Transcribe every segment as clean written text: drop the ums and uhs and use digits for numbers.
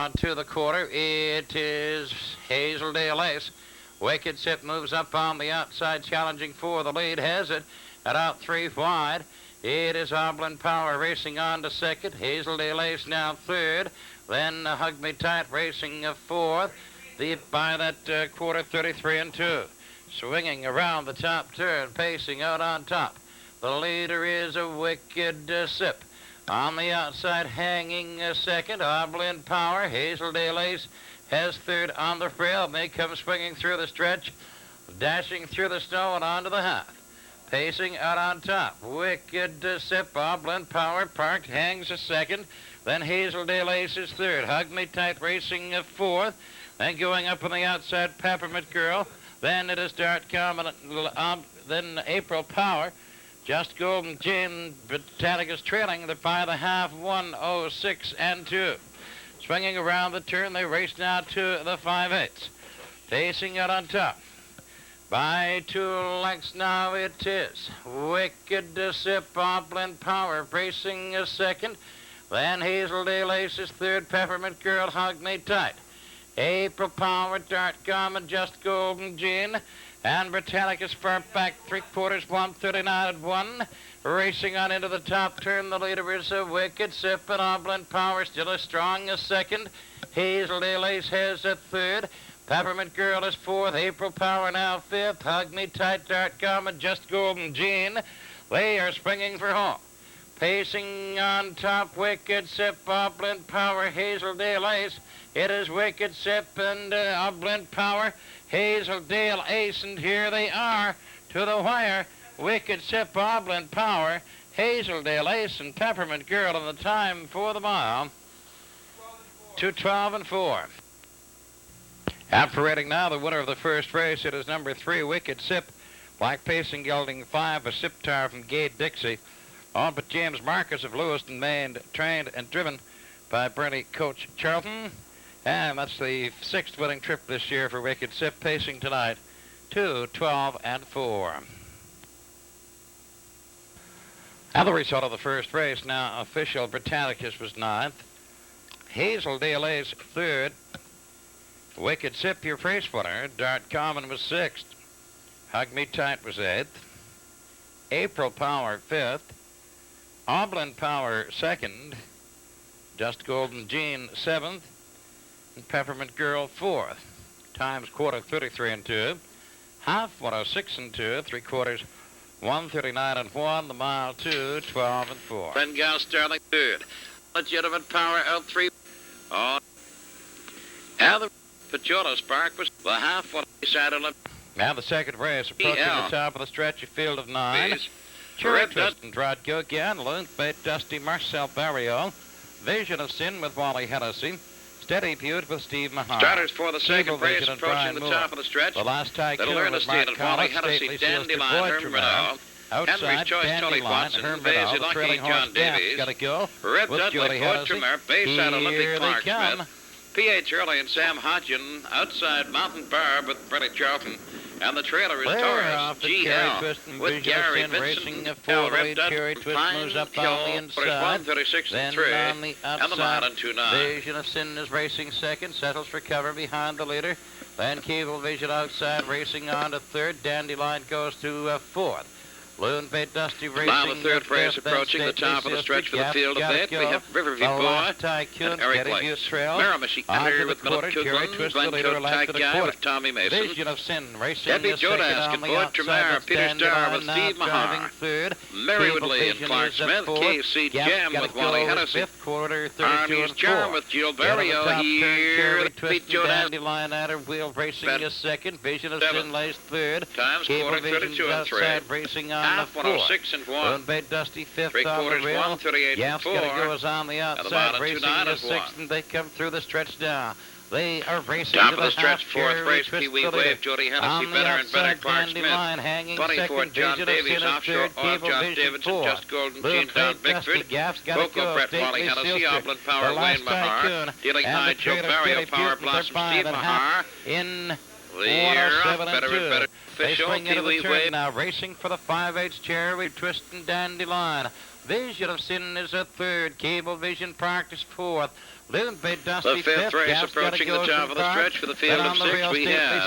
on to the quarter. It is Hazeldale Ace. Wicked Sip moves up on the outside, challenging for the lead. Has it at out 3 wide. It is Oblin Power racing on to second. Hazeldale Ace now third. Then Hug Me Tight racing fourth. By that quarter, 33 and 2. Swinging around the top turn, pacing out on top. The leader is a Wicked Sip. On the outside, hanging second, Oblin Power. Hazeldale Ace has third on the rail. They come swinging through the stretch, dashing through the snow and onto the half. Pacing out on top, Wicked Sip, Oblin Power parked, hangs a second. Then Hazeldale Ace is third. Hug Me Tight racing fourth. Then going up on the outside, Peppermint Girl. Then it is Dart Common, then April Power. Just Golden Gin, Britannicus trailing by the half, 1:06 and 2. Swinging around the turn, they race now to the 5/8. Pacing out on top. By 2 lengths now it is Wicked Sip, Oblin Power racing second. Then Hazeldale Ace is third, Peppermint Girl, Hug Me Tight. April Power, Dart Common, Just Golden Gin, and Britannicus far back 3/4, 1:39 and 1. Racing on into the top turn, the leader is a Wicked Sip, and Oblin Power still as strong as second. Hazeldale Ace has a third. Peppermint Girl is fourth. April Power now fifth. Hug Me Tight, Dart Common, Just Golden Gin. They are springing for home. Pacing on top, Wicked Sip, Oblin Power, Hazeldale Ace. It is Wicked Sip and Oblin Power, Hazeldale Ace, and here they are to the wire. Wicked Sip, Oblin Power, Hazeldale Ace, and Peppermint Girl, and the time for the mile, 2:12 and 4. Operating now, the winner of the first race, it is number 3, Wicked Sip, Black Pacing gelding 5, a Sip Tar from Gay Dixie. On but James Marcus of Lewiston, Maine, trained and driven by Bernie Coach Charlton. And that's the 6th winning trip this year for Wicked Sip, pacing tonight, 2:12 and 4. Now the result of the first race, now official. Britannicus was 9th. Hazeldale Ace 3rd. Wicked Sip, your race winner. Dart Common was 6th. Hug Me Tight was 8th. April Power 5th. Oblin Power 2nd. Just Golden Gin 7th. And Peppermint Girl 4th. Times quarter, 33 and 2. Half, 1:06 and 2. 3/4, 1:39 and 1. The mile, 2:12 and 4. Bengal Sterling 3rd. Legitimate Power out 3. Oh. Now the Pajota Spark was the half, 1:07. Now the second race, approaching the top of the stretch, a field of 9. Cherry Twist and Drodko again. Loon Bait, Dusty, Marcel Barrio. Vision of Sin with Wally Hennessy. Steady Butte with Steve Mahar. Starters for the second race, approaching the top of the stretch. The last Tycoon with Mark Collins, Stately Dandelion, Herm Renault. Outside, Dandelion, Herm Renault, the trailing horse, Davis, got to go. Red with Dudley, Jody Hennessy. Bayside Olympic, Clark come. Smith. P.H. Early and Sam Hodgin. Outside, Mountain Barb with Bernie Charlton. And the trailer is Taurus, G.L. with Gary racing Vincent. forward. Cherry Twist moves up on the inside. 1:36 Then and 3. on the And the mile outside, and 2:9. Vision of Sin is racing second, settles for cover behind the leader. Then Cable Vision outside, racing on to third. Dandelion goes to fourth. Loon Bait, Dusty racing. Now the third race fifth, approaching the top of the stretch for the field of eight. We have Riverview Boy Tycoon, and Eric Getty Butte Lakes. Trail. Miramichi Enter with Millet Cherry Kuglin, Twist, the leader, Glencoe left Tyke to the Guy quarter. with Tommy Mason. Vision of Sin racing Debbie second Jodas, on the Good outside. Tremere, Peter Starr with Dandelion Steve now driving Mahar. third. Merriwood Cable Lee and Vision Clark is at Smith. fourth. KC Jam Gotta with go Wally is Hennessy. fifth quarter, 32 Arnie's and Charm 4. with Jill Down on the Barrio top turn, here. Cherry With Twist Pete and Jodas. Dandelion at her wheel racing Bet. a second. Vision of Seven. Sin lays third. Times Cable quarter, Vision 32 and 3. outside racing on Half, the fourth. 1:06 and 1. Loon Bait, Dusty fifth on the 3/4, rail. 1:38 and Yaff's 4. got to go is on the the outside bottom, racing 2:09 the and sixth, 1. and they come through the stretch now. They are racing Top to of the stretch, half. fourth Cherry race, Twist Pee Wee the leader. Wave, Jody Hennessy, On the better and better, outside, Clark Smith. Dandelion hanging Buddy second. Ford, John Vision of Davies, Sin is offshore, third. off Cable Josh Vision Davidson, fourth. Just Golden, Loon Gene Down Bait, Dusty, Bickford. Gaff's got to Vocal go. Prep, Wally Stately Hennessy, Silster. Oblin Power, The last Wayne Mahar. Tycoon. Dealing And high, the Joe trailer, Barrio, Steady Power Butte, Blossom, they're Steve five and a Mahar. half in Lear 107 off, better and and 2. better. They Official, swing Pee into the Wee turn Wave. now, racing for the 5/8 Cherry Twist and Dandelion. Vision of Sin is a third. Cable Vision Park is fourth. Loon Bay Dusty The fifth race approaching the top of the stretch for the field of six. We have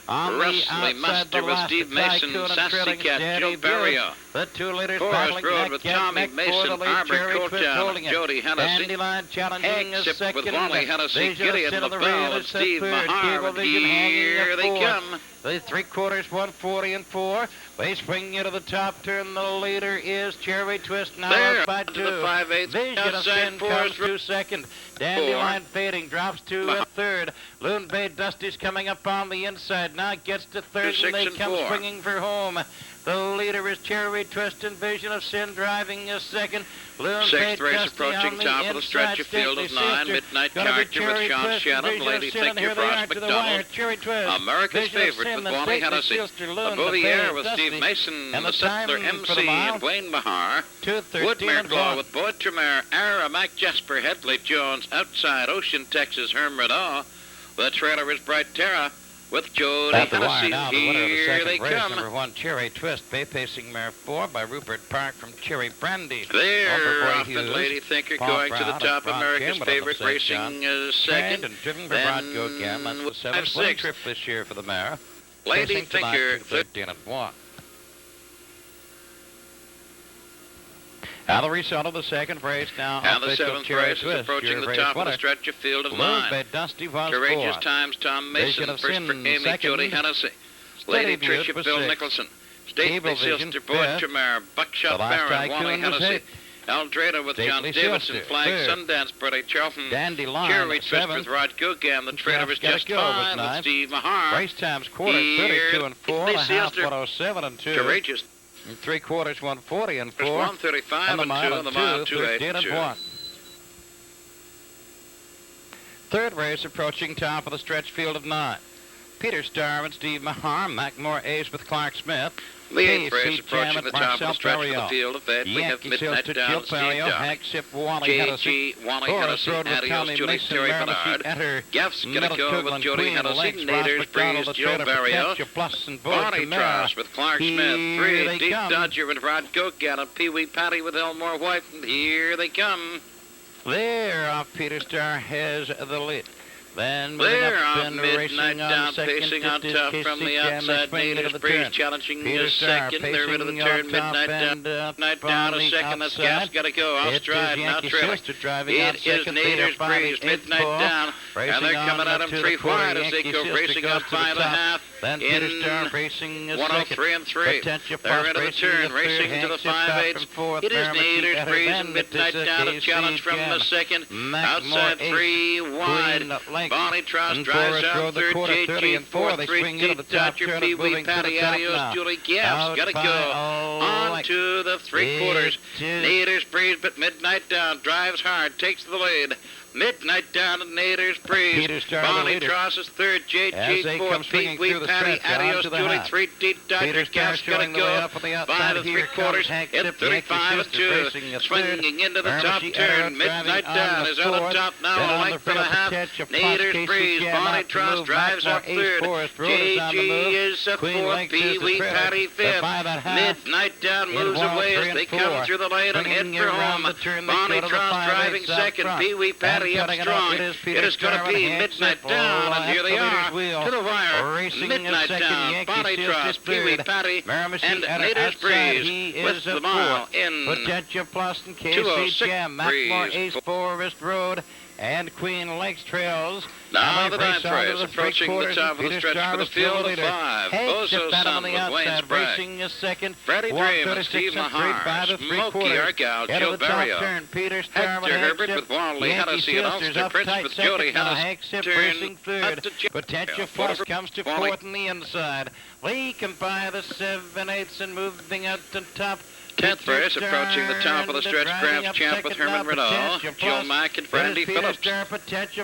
Rustly Muster with Steve Mason, Sassy Cat, Joe Barrio. The 2 leaders Forest Road with Tommy Mason, Arbor Cotown, Jody Hennessy. Dandelion challenging a Except second. with Wally Hennessy, Gideon Vision of the LaBelle, Rail and is the Steve third. Mahar. Cable Vision Here hanging they the fourth. come. The 3/4, 140 and 4. They swing into the top turn. The leader is Cherry Twist now There, up by to 2. the 5/8. Vision of Outside Sin comes Forest to second. Dandelion fading, drops to a third. Loon Bay Dusty's coming up on the inside. Now gets to third, To and they 6 and come 4. swinging for home. The leader is Cherry Twist and Vision of Sin driving a second. Loon Bay Sixth race Dusty approaching on the top of the stretch, inside. a field of Stately 9. Sister. Midnight Gonna be Charger with Cherry Sean Twist and Shannon, Vision Lady of Sin, and Figure, here they Frost are to the wire. McDonald. Cherry Twist. America's Vision of favorite Sin, with the Wally Stately Hennessy. Sister, Loon, the Bouvier Bay with Dusty. Steve Mason, And the the Settler time for the MC, mile, and Wayne Mahar. 2:13 Woodmere and Claw 1. with Boyd Tremere, Ara, Mac Jasper, Headley Jones, outside Ocean, Texas, Herm Renault. The trailer is Bright Terra with Jody At the wire Hennessy. now, the winner of the Here they second race, come. number 1, Cherry Twist, Bay Pacing Mare 4 by Rupert Park from Cherry Brandy. There, Over off and Lady Thinker Paul going to the Brown top. and Ron America's Campbell on the favorite side, racing Trained second. and driven by Then Rod Gogam. That's the with 7th 5-6. winning trip this year for the mare. Lady Pacing tonight Thinker, to 13 and 1. Now the result of the second race now. And the official seventh Cherry race is Twist, approaching your the race top of winner. the stretch, a field of Loon 9. Bay Dusty was Courageous 4. Times, Tom Vision Mason. of First Sin, for Amy, second. Jody Hennessy. Steady Lady Butte Tricia, was Bill 6. Nicholson. Cable Stately Vision, Sister, Boyd fifth. Tremere, Buckshot The Last Baron, Wally Tycoon was Hennessy. 8th. Eldrada with John Stately Davidson, Sister, Flag third. Sundance, Bertie Charlton. Dandelion, Cherry Twist 7th. with Rod Gogam. The trailer is Gotta just Go was 5 with 9th. Steve Mahar. Race times quarter, Here, 32 and 4, Stately a half, Sister. 107 and 2. Courageous. And 3/4, 140 and 4. There's 135 And the and 2, mile and the mile 2, 8 13 and and 2. 1. Third race approaching top of the stretch field of 9. Peter Starr and Steve Mahar, Mackmore Ace with Clark Smith. The eighth race Casey approaching Jamet, the top of Marcel the stretch for the Perriot. field of 8. We have Yankee Midnight Sister, Down, Jill Steve Perriot, Dock. Hagship, Wally Hennessy. J.G. Wally Forest Hennessy, Road with Adios, Tommy Julie Mason, Terry Miramachi, Bernard. Enter. Gaff's gonna Middle go with Coughlin, Jody Queen, Hennessy, Lakes, Naders, Ross Breeze, McDonald, the Joe trailer for Barrio. Petcha Plus and Boyd Bonnie Tremere. Tross with Clark Smith. Here 3, they Deep come. Dodger with Rod Goggan and Pee Wee Patty with Elmore White. And here they come. There, off Peter Starr has the lead. Then moving There, up off and Midnight racing on Down, second, pacing on it is top Casey from the Jamet, outside. swinging into Naders, the Breeze turn. challenging Peter is Starr second. They're into the pacing turn. on top Midnight Down. and up Midnight on Down the a second. That's outside. Gas got to go off It is stride. Now Yankee trailing. Sister driving on It is second. Peter Naders, Bonnie, Breeze, eighth Midnight pole. Down. Racing And they're coming on at him to 3 the quarter. wide as they Yankee go Sister racing goes on to the 5 and a top. half. Then Peter Starr racing a 103 and 3. Potential They're Plus into the racing turn, the racing third. into the Hagship back 5/8. from fourth. It is Miramachi Naders, at her Breeze, bend. and Midnight It is Down. A Casey challenge from the Jamet. second. Mackmore Outside eighth. 3 wide. Queen Lake. Bonnie Tross And drives Forest out Road, the third. quarter, 30 J.G. and 4. They 4-3 swing into the Deep top Dodger, turn, Pee moving Wee to the Patty, top Adios, now. Julie Gaff's got to Out go. by all On like- to the 3/4. It is- Naders Breeze, but Midnight Down drives hard, takes the lead. Midnight Down and Naders Breeze. Peter Starr, the Bonnie leader. Tross is third. As J.G. they 4th. come swinging Pee Wee through the Patty, stretch, Adios, on to the Julie half. 3. Deep Dodger, Peter Starr Gaff's got to showing the way go. up on the By outside. the Here 3/4. comes Hagship, At Yankee 35 and Sister 2. racing a Swinging third. into the top Miramachi turn. Arrow Midnight driving Down on is the out on fourth. top now. Then A on the length and a front, half. Potential Plus, Naders Casey Breeze. Jamet Bonnie to Tross move. drives Mackmore out eighth. third. Forest Road is on the J.G. move. is a Queen 4th. Lakes is Pee the Wee trailer. Patty They're 5th. by that half. Midnight Down In moves away 103 as they and come 4. through the lane and head Swinging for around home. the turn, they Bonnie go to the Tross 5/8 driving up second. front. Pee Wee Patty And up cutting it up, strong. it is Peter It is going Starr to be and Midnight Hagship. Down, Oh, and here that's they the leader's are wheel. to the wire. Racing in Midnight second, Down, Yankee Bonnie Sister Tross, Pee Wee third. Patty, Miramachi and at her Naders outside. Breeze He with is the a mile fourth. in Potential Plus and Casey 206 Jam, Mackmore Breeze. Ace, Forest Road, and Queen Lakes Trails. Now the they ninth race on to race the approaching the three-quarters, top of the Peter stretch Starr for the is still field of leader. 5. Hagship Bozo's out son on the with Wayne's outside, Bragg. racing a second. Freddie Dream and 136 Steve and 3 by Mahar. the Smokey three-quarters. Argyle, Head Joe of the top Barrio. turn, Peter Starr Hector with Herbert Hagship. with Wally Yankee Hennessy and Sisters Ulster up Prince tight with second. Jody Now Hennessy. Hagship Turn racing up third. to Potential Four Plus for comes to Wally. fourth on the inside. Lee can buy the 7/8 and moving out to top. 10th race approaching the top of the stretch. Grabs champ with Herman Renault. Joe Mack and Brandy Phillips.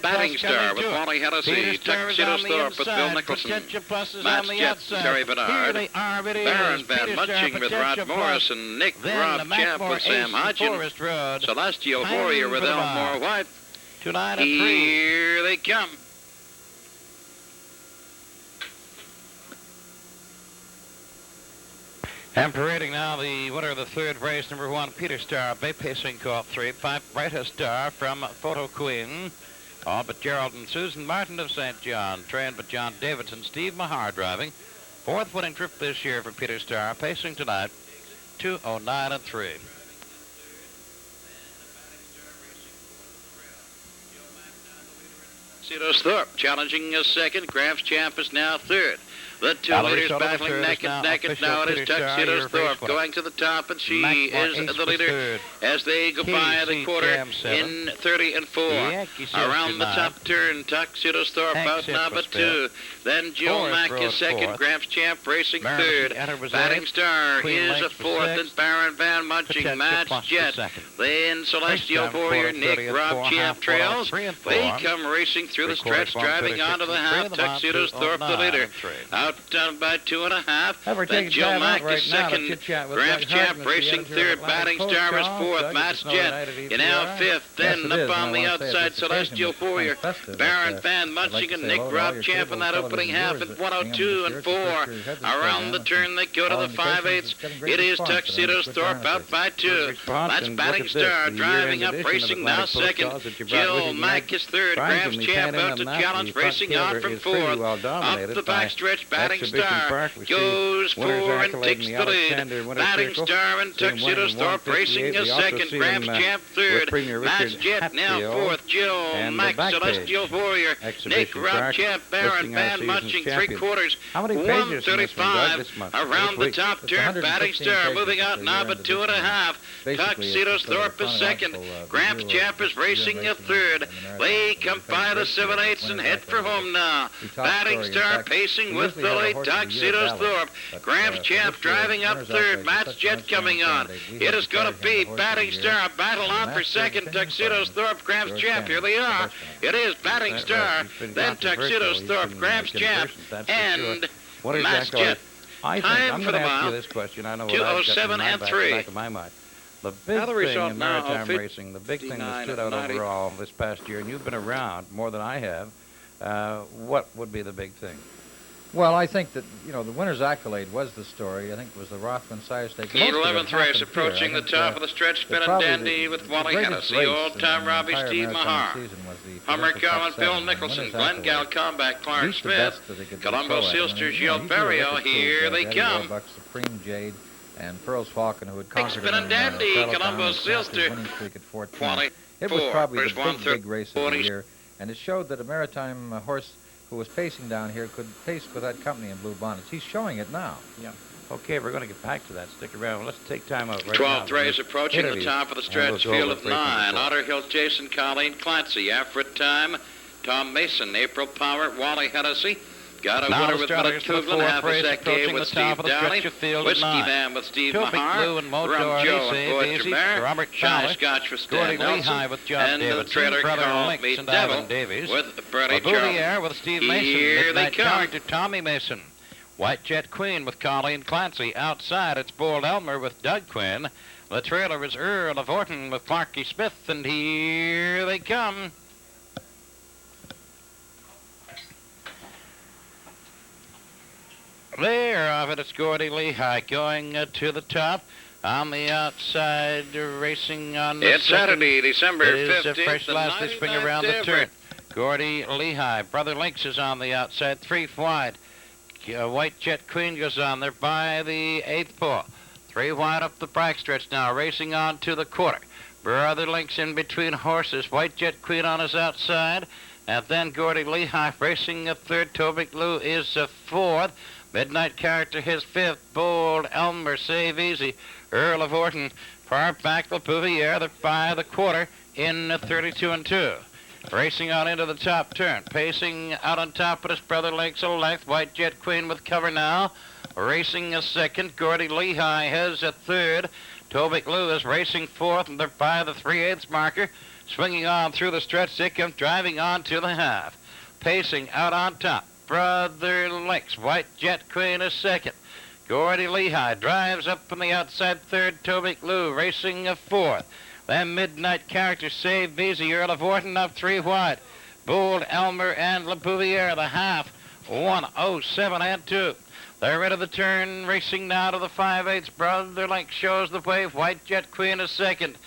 Batting Star with Wally Hennessy. Tuxedo Thorpe with Bill Nicholson. Match Jets and Terry Bernard. Baron Van Munching with Rod Morris and Nick Rob Champ with Sam Hodgin. Celestial Warrior with Elmore White. 2-9 and 3. Here they come. And parading now the winner of the third race, number 1, Peter Star, Bay Pacing caught 3, 5, Brightest Star from Photo Queen. All but Gerald and Susan Martin of St. John, trained by John Davidson, Steve Mahar driving. Fourth winning trip this year for Peter Star, pacing tonight, 2:09 and 3. Tuxedo Thorpe challenging a second. Graf's Champ is now third. The two leaders battling neck and neck, and now it is Tuxedo Thorpe going to the top, and she is the leader as they go by the quarter in 30 and 4. Around the top turn, Tuxedo Thorpe out number 2. Then Jill Mack is second. Graf's Champ racing third. Batting Star is a fourth, and Baron Van Munching, Match Jet. Then Celestial Warrior, Nick Rob Champ trails. They come racing through the stretch, driving onto the half. Tuxedo Thorpe the leader. Out by 2.5. Then Jill Mack is second. Graf's Champ racing third. Batting Star is fourth. Match Jet in now fifth. Then up on the outside, Celestial Warrior, Baron Van Munching, and Nick Rob Champ in that opening half at 1:02 and 4. Around the turn they go to the 5/8. It is Tuxedo Thorpe out by 2. That's Batting Star driving up, racing now second. Jill Mack is third. Graf's Champ out to challenge, racing on from fourth. Up the backstretch, Batting Star goes for and takes the lead. Batting Star and Tuxedo Thorpe racing a second. Graf's Champ third. Match Jet now fourth. Jill Mack, Celestial Warrior, Nick Rob Champ, Baron Van Munching, 3/4. 1:35. Around the top turn, Batting Star moving out now but 2.5. Tuxedo Thorpe is second. Graf's Champ is racing a third. They come by the 7/8 and head for home now. Batting Star pacing with the late Tuxedo Thorpe. Graf's Champ driving up third. Match Jet coming on. It is going to be Batting Star. Battle on for second. Tuxedo Thorpe, Graf's Champ. Here they are. It is Batting Star, then Tuxedo Thorpe, Graf's Champ, and Match Jet. Time for the mile. 2:07 and 3. The big thing in maritime racing, the big thing that stood out overall this past year, and you've been around more than I have, what would be the big thing? Well, I think that, the winner's accolade was the story. I think it was the Rothman Sire Stakes. The 11th race approaching the top of the stretch, Spin and Dandy with Wally Hennessy, old-time Robbie Steve Mahar, Hummer Cowan, Bill Nicholson, Glenn Gal Combat, Clark Smith, Colombo Sealster, Gilles Barrio. Here they come. Supreme Jade and Pearls Falcon, who had conquered Spin and Dandy, Colombo Sealster, It was probably the big race of the year, and it showed that a maritime horse who was pacing down here could pace with that company in blue bonnets. He's showing it now. Yeah. Okay, we're going to get back to that. Stick around. Let's take time out right 12th race approaching the top of the stretch, field of 9. Otter Hill, Jason, Colleen Clancy. Effort time, Tom Mason, April Power, Wally Hennessy. Got a winner with Minute Coogan, half a second with Steve Downey, Whiskey Man with Steve Mahar, Rum Joe and Boyd Tremere, Shy Scotch with Stan Nelson, and the trailer called Me Devil with Bernie Charles. With Steve Mason. Here they come. To Tommy Mason. White Jet Queen with Colleen Clancy. Outside, it's Bold Elmer with Doug Quinn. The trailer is Earl of Orton with Clarky Smith, and here they come. There, off it, it's Gordy Lehigh going to the top. On the outside, racing on the It's Saturday, December 15th. It is fresh last this spring around the turn. Gordy Lehigh. Brother Lynx is on the outside, 3 wide. White Jet Queen goes on there by the 8th pole. 3 wide up the backstretch now, racing on to the quarter. Brother Lynx in between horses. White Jet Queen on his outside. And then Gordy Lehigh racing a third. Toby Lou is a fourth. Midnight Character his fifth. Bold Elmer, Save Easy. Earl of Orton. Far back, La Pouvière, they're by the quarter in 32 and 2. Racing on into the top turn. Pacing out on top of his Brother Lynx a length. White Jet Queen with cover now. Racing a second. Gordy Lehigh has a third. Tobic Lou is racing fourth, and they're by the 3/8 marker. Swinging on through the stretch. They come driving on to the half. Pacing out on top. Brother Lynx. White Jet Queen is second. Gordy Lehigh drives up on the outside third. Tobic Lou racing a fourth. Then Midnight Character, Save Easy, Earl of Orton up 3 wide. Bold Elmer and La Pouvière the half. 1:07 and 2. They're ready to turn, racing now to the 5/8. Brother Link shows the way. White Jet Queen is second.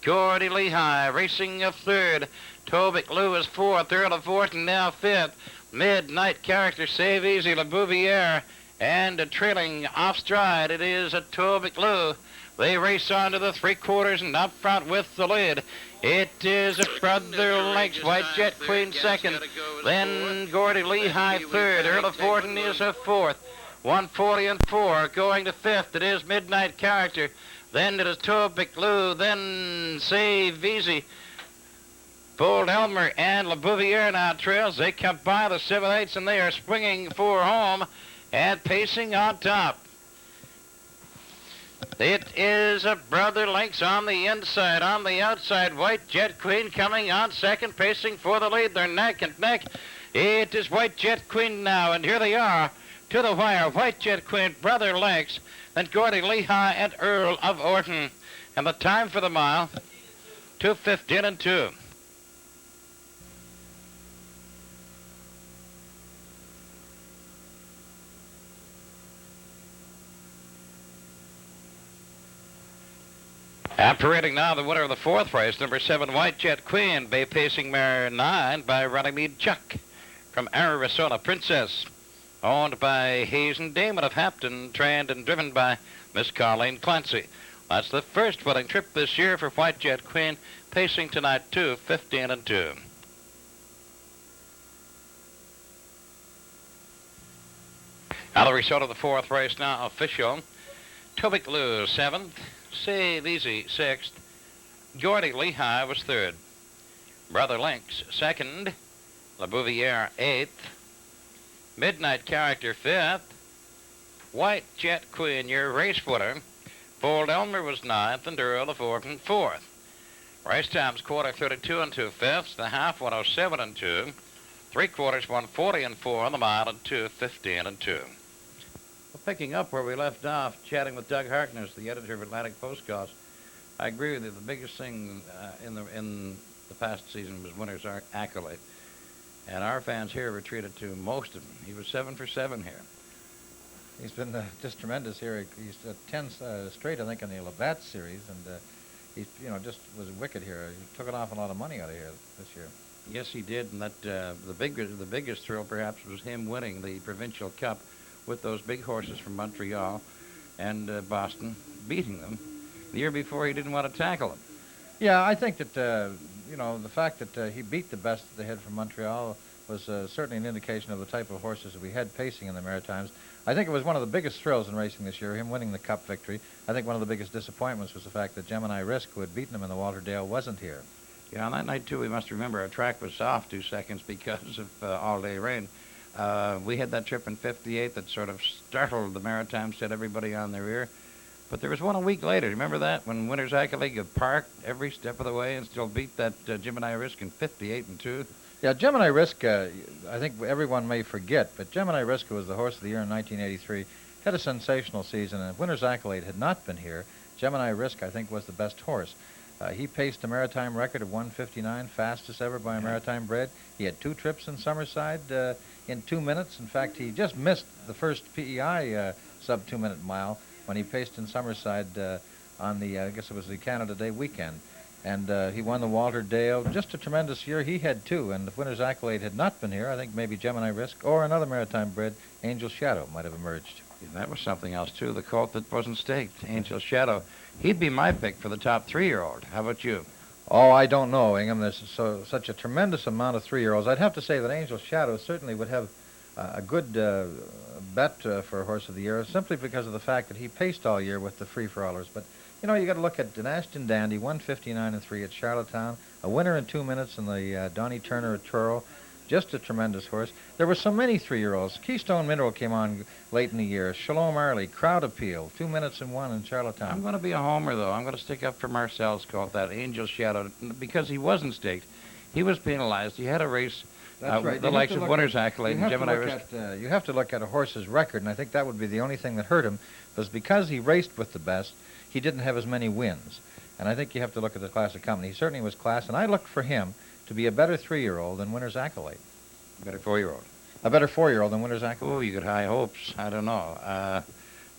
Gordy Lehigh racing a third. Tobic Lou is fourth. Earl of Orton now fifth. Midnight Character, Save Easy, La Bouvier, and trailing off stride, it is a Tobic Lou. They race on to the 3/4 and up front with the lead. It is a Brother Link's White Jet Queen second. Then Gordy Lehigh third. Earl of Orton is a fourth. 1:40 and 4. Going to fifth, it is Midnight Character. Then it is Tobic Lou. Then Save Easy. Bold Elmer and La Bouvier now trails. They come by the 7/8 and they are swinging for home and pacing on top. It is a Brother Link's on the inside. On the outside, White Jet Queen coming on second, pacing for the lead. They're neck and neck. It is White Jet Queen now, and here they are to the wire. White Jet Queen, Brother Link's, then Gordy Lehigh and Earl of Orton. And the time for the mile, 2:15 and 2. Operating now the winner of the 4th race, number 7, White Jet Queen, bay pacing mare 9 by Runnymede Chuck from Arizona Princess, owned by Hazen Damon of Hampton, trained and driven by Miss Colleen Clancy. That's the first winning trip this year for White Jet Queen, pacing tonight 2:15 and 2. Now the result of the 4th race now official. Tobic Lou 7th. Save Easy 6th. Gordy Lehigh was 3rd. Brother Link's 2nd. La Bouvier 8th. Midnight Character 5th. White Jet Queen, your race winner. Bold Elmer was 9th and Earl of Orton 4th. Race times quarter 32 and 2/5. The half 1:07 and 2. 3/4 1:40 and 4 on the mile and 2:15 and 2. Picking up where we left off, chatting with Doug Harkness, the editor of Atlantic Postcards, I agree with you. The biggest thing in the past season was Winner's Accolade, and our fans here retreated to most of them. He was 7 for 7 here. He's been just tremendous here. He's 10 straight, I think, in the Labatt series, and he, just was wicked here. He took an awful lot of money out of here this year. Yes, he did, and that the biggest thrill perhaps was him winning the Provincial Cup with those big horses from Montreal and Boston, beating them. The year before, he didn't want to tackle them. Yeah, I think that, the fact that he beat the best that they had from Montreal was certainly an indication of the type of horses that we had pacing in the Maritimes. I think it was one of the biggest thrills in racing this year, him winning the Cup victory. I think one of the biggest disappointments was the fact that Gemini Risk, who had beaten him in the Walter Dale, wasn't here. Yeah, on that night, too, we must remember our track was off 2 seconds because of all-day rain. We had that trip in 58 that sort of startled the Maritimes, set everybody on their ear. But there was one a week later. Remember that? When Winner's Accolade got parked every step of the way and still beat that Gemini Risk in 58 and 2. Yeah, Gemini Risk, I think everyone may forget, but Gemini Risk, who was the horse of the year in 1983, had a sensational season, and if Winner's Accolade had not been here, Gemini Risk, I think, was the best horse. He paced a maritime record of 1:59, fastest ever by a maritime bred. He had 2 trips in Summerside in 2 minutes. In fact, he just missed the first PEI sub-2-minute mile when he paced in Summerside on the, I guess it was the Canada Day weekend. And he won the Walter Dale. Just a tremendous year. He had 2, and if Winner's Accolade had not been here, I think maybe Gemini Risk or another maritime bred, Angel Shadow, might have emerged. That was something else, too, the colt that wasn't staked, Angel Shadow. He'd be my pick for the top 3-year-old. How about you? Oh, I don't know, Ingham. There's such a tremendous amount of 3-year-olds. I'd have to say that Angel Shadow certainly would have a good bet for a horse of the year, simply because of the fact that he paced all year with the free-for-allers. But, you got to look at Ashton Dandy, 1:59 and 3 at Charlottetown, a winner in 2 minutes in the Donnie Turner at Truro. Just a tremendous horse. There were so many 3-year-olds. Keystone Mineral came on late in the year. Shalom Arley, Crowd Appeal, 2 minutes and 1 in Charlottetown. I'm going to be a homer, though. I'm going to stick up for Marcel's colt, that Angel Shadow, because he wasn't staked. He was penalized. He had a race right. The likes of Winner's Accolade and Gemini Risk. You have to look at a horse's record, and I think that would be the only thing that hurt him, was because he raced with the best, he didn't have as many wins. And I think you have to look at the Classic Company. He certainly was class, and I looked for him to be a better 3-year-old than Winner's Accolade. Better 4-year-old. A better 4-year-old than Winter's Accolade? Oh, you got high hopes. I don't know.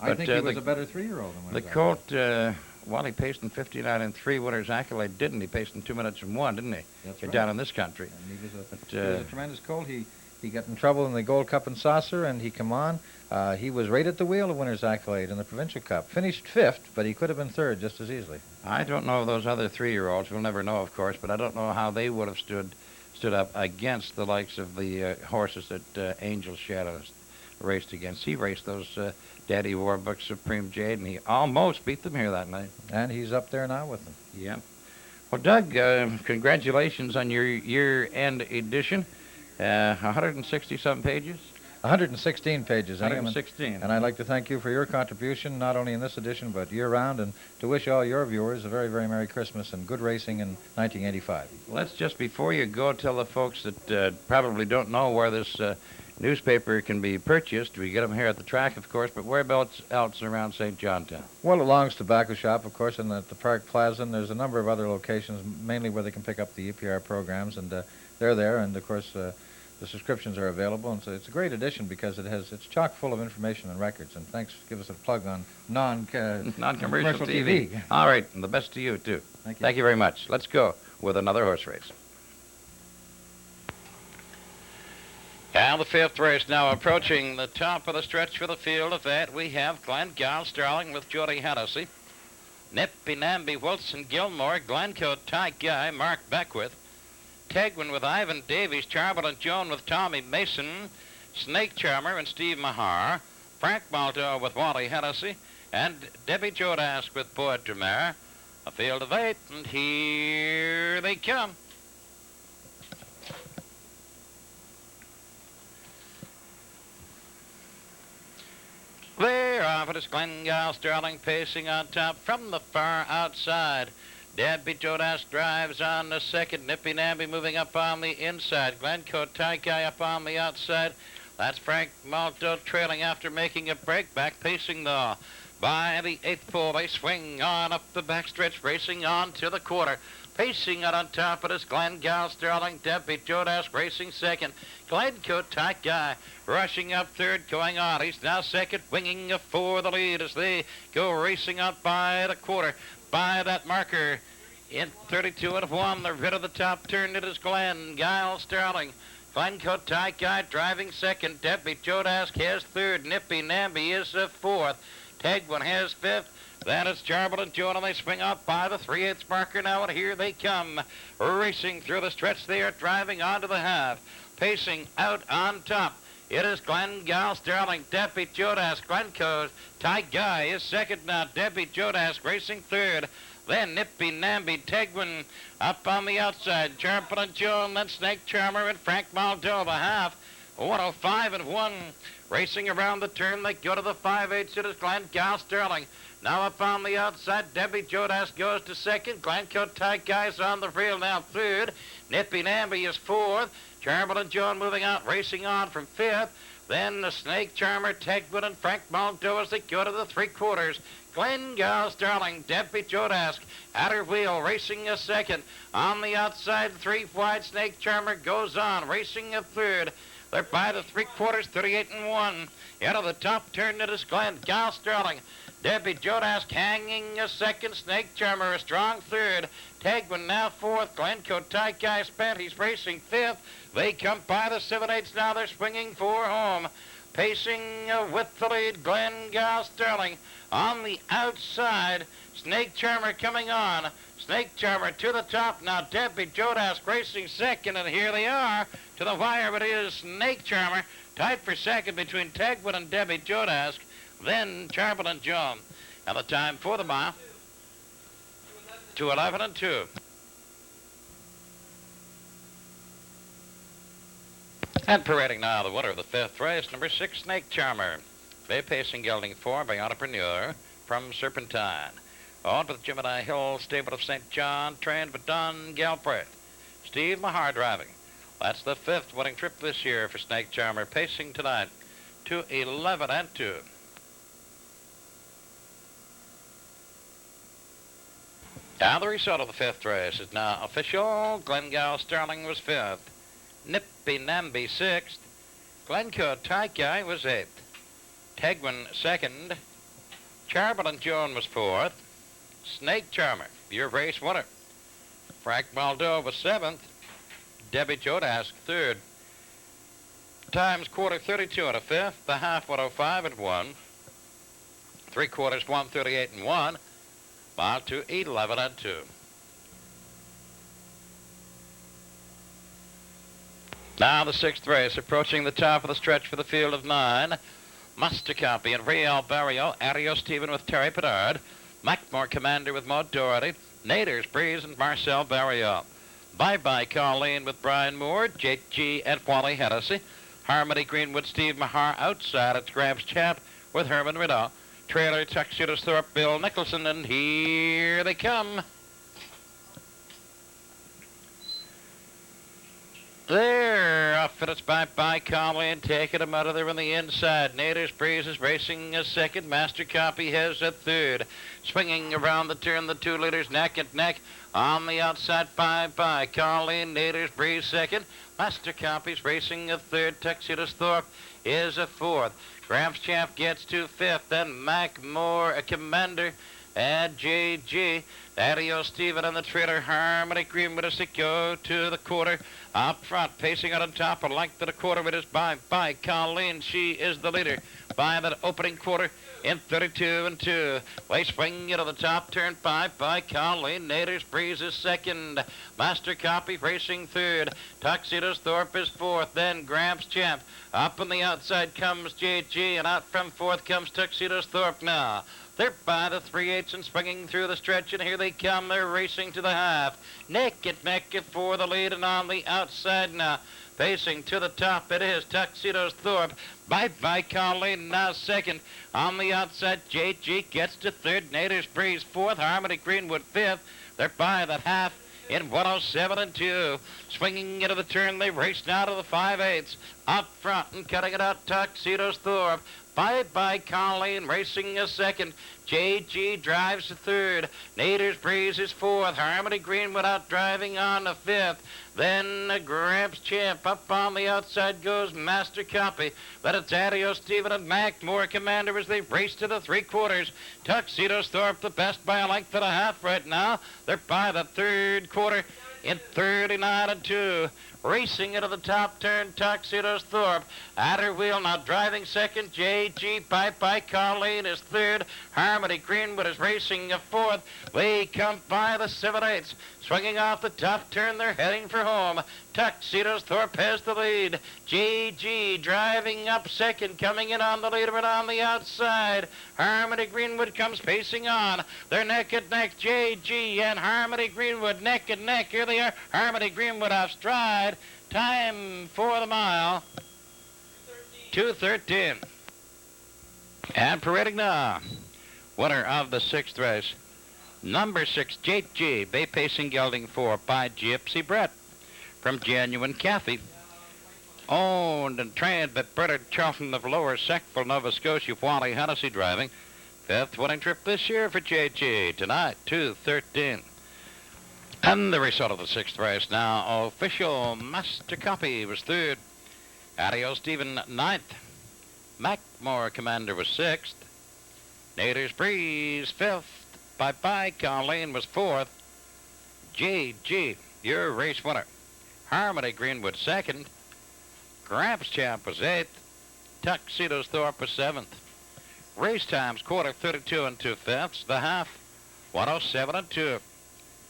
I think he was a better 3-year-old than Winter's Accolade. Accolade. Well, he paced in 59-3. Winter's Accolade didn't. He paced in 2 minutes and 1, didn't he? That's right. Down in this country. And he was a tremendous colt. He got in trouble in the Gold Cup and Saucer, and he come on. He was right at the wheel of Winter's Accolade in the Provincial Cup. Finished 5th, but he could have been 3rd just as easily. I don't know those other 3-year-olds. We'll never know, of course, but I don't know how they would have stood up against the likes of the horses that Angel Shadow raced against. He raced those Daddy Warbucks, Supreme Jade, and he almost beat them here that night. And he's up there now with them. Yeah. Well, Doug, congratulations on your year-end edition. 160-some pages? 116 pages. 116. And I'd like to thank you for your contribution, not only in this edition, but year-round, and to wish all your viewers a very, very Merry Christmas and good racing in 1985. Let's just, before you go, tell the folks that probably don't know where this newspaper can be purchased. We get them here at the track, of course, but whereabouts else around St. Johnstown? Well, Long's Tobacco Shop, of course, and at the Park Plaza, and there's a number of other locations, mainly where they can pick up the EPR programs, and they're there, and, of course, the subscriptions are available, and so it's a great edition because it's chock full of information and records. And thanks, give us a plug on non-commercial TV. All right, and the best to you, too. Thank you. Thank you very much. Let's go with another horse race. And the 5th race now approaching the top of the stretch for the field of that. We have Glengal Starling with Jody Hennessy, Nippy Namby, Wilson Gilmore, Glencoe Tyke Guy, Mark Beckwith, Tegwin with Ivan Davies, Charbel Joan with Tommy Mason, Snake Charmer and Steve Mahar, Frank Malto with Wally Hennessy, and Debbie Jodask with Boyd Tremere. A field of 8, and here they come. There off it is Glengal Starling pacing on top from the far outside. Debbie Jodask drives on the second. Nippy Namby moving up on the inside. Glencoe Tyke up on the outside. That's Frank Malto trailing after making a break. Back pacing though. By the 8th pole, they swing on up the backstretch, racing on to the quarter. Pacing out on top of this Glengal Starling. Debbie Jodask racing second. Glencoe Tyke Guy rushing up third, going on. He's now second, winging for the lead as they go racing out by the quarter. By that marker in 32-1, the rid of the top turn. It is Glengal Starling. Glencoe Tyke Guy driving second. Debbie Jodask has third. Nippy Namby is fourth. Tegwin has fifth. Then it's Charbel and Joan, and they swing out by the 3/8 marker now, and here they come. Racing through the stretch, they are driving onto the half. Pacing out on top. It is Glengal Starling, Debbie Jodask, Glencoe Tyke Guy is second now. Debbie Jodask racing third. Then Nippy Namby, Tegwin up on the outside. Charbel and Joan, then Snake Charmer and Frank Maldo, the half. 105-1. Racing around the turn, they go to the 5/8. It is Glengal Starling. Now up on the outside, Debbie Jodask goes to second. Glencoe Tyke Guy's on the rail now third. Nippy Namby is fourth. Charbel and Joan moving out, racing on from fifth. Then the Snake Charmer, Tegwin, and Frank Maldo as they go to the 3/4. Glengal Starling, Debbie Jodask at her wheel, racing a second. On the outside, 3 wide, Snake Charmer goes on, racing a third. They're by the 3/4, 38-1. Out of the top turn, it is Glengal Starling. Debbie Jodask hanging a second. Snake Charmer a strong third. Tegwin now fourth. Glencoe Tyke Guy spent. He's racing fifth. They come by the 7/8 now. They're swinging for home. Pacing with the lead, Glengal Starling. On the outside, Snake Charmer coming on. Snake Charmer to the top now. Debbie Jodask racing second, and here they are to the wire, but it is Snake Charmer tied for second between Tegwin and Debbie Jodask. Then Charbel and Joan. And the time for the mile, 2:11-2. And parading now the winner of the 5th race, number 6, Snake Charmer. Bay pacing gelding 4 by Entrepreneur from Serpentine. On with Gemini Hill Stable of St. John, trained by Don Galbraith. Steve Mahar driving. That's the 5th winning trip this year for Snake Charmer, pacing tonight, 2:11-2. Now the result of the 5th race is now official. Glengal Starling was 5th. Nippy Namby 6th. Glencoe Tyke was 8th. Tegwin 2nd. Charbel and Joan was 4th. Snake Charmer, your race winner. Frank Baldo was 7th. Debbie Jodask 3rd. Times quarter 32 and a 5th. The half 105 and 1. 3/4 138 and 1. Mile 2 11 and 2. Now the 6th race, approaching the top of the stretch for the field of 9. Master Copy and Real Barrio, Ario Stephen with Terry Pedard, Mackmore Commander with Maud Doherty, Naders Breeze and Marcel Barrio. Bye-Bye Colleen with Brian Moore, Jake G and Wally Hennessy, Harmony Greenwood, Steve Mahar. Outside it's Gramps Champ with Herman Rideau, Trailer Tuxedos Thorpe, Bill Nicholson, and here they come. There, outfit it's Bye-Bye Colleen, taking him out of there on the inside. Naders Breeze is racing a 2nd. Master Copy has a 3rd. Swinging around the turn, the 2 leaders neck and neck. On the outside, Bye-Bye Colleen, Naders Breeze 2nd. Master Copy's racing a 3rd. Tuxedos Thorpe is a 4th. Gramps Champ gets to 5th. Then Mac Moore, a Commander, and JG. Adio Stephen and the trailer Harmony Greenwood as they go to the quarter. Up front, pacing out on top, a length and a quarter. It is Bye-Bye Colleen. She is the leader by that opening quarter in 32 and 2. Way swing into the top turn. Bye-Bye Colleen. Naders Breeze is 2nd. Master Copy racing 3rd. Tuxedos Thorpe is 4th. Then Gramps Champ. Up on the outside comes JG, and out from 4th comes Tuxedos Thorpe now. They're by the 3/8 and swinging through the stretch, and here they come. They're racing to the half. Neck and neck for the lead, and on the outside now, pacing to the top, it is Tuxedos Thorpe. Bye-Bye Colleen now 2nd. On the outside, JG gets to 3rd. Naders Breeze 4th. Harmony Greenwood 5th. They're by that half in 107 and 2. Swinging into the turn, they race now to the 5/8. Up front and cutting it out, Tuxedos Thorpe. Bye-Bye Colleen racing a 2nd. JG drives to 3rd. Naders Breeze is 4th. Harmony Greenwood out driving on the 5th. Then Gramps Champ. Up on the outside goes Master Copy. But it's Adio Stephen and Mac Moore Commander as they race to the 3/4. Tuxedos Thorpe the best by a length and a half right now. They're by the 3rd quarter in 39 and 2. Racing into the top turn, Tuxedos Thorpe. At her wheel now driving 2nd. JG. Bye-Bye Colleen is 3rd. Harmony Greenwood is racing a 4th. They come by the 7/8. Swinging off the top turn, they're heading for home. Tuxedos Thorpe has the lead. JG driving up 2nd, coming in on the lead, but on the outside. Harmony Greenwood comes pacing on. They're neck and neck, JG and Harmony Greenwood neck and neck. Here they are. Harmony Greenwood off stride. Time for the mile, 2:13. And parading now, winner of the 6th race, number 6, JG, Bay Pacing Gelding 4 by Gypsy Brett. From Genuine Kathy, owned and trained by Bernard Charlton of Lower Sackville, Nova Scotia, Wally Hennessy driving. 5th winning trip this year for JG. Tonight, 2:13. And the result of the 6th race now official. Master Copy was 3rd. Adio Stephen 9th. Mackmore Commander was 6th. Naders Breeze 5th. Bye-Bye Colleen was 4th. JG, your race winner. Harmony Greenwood 2nd. Gramps Champ was 8th. Tuxedos Thorpe was 7th. Race times quarter 32 and 2/5. The half 107 and 2.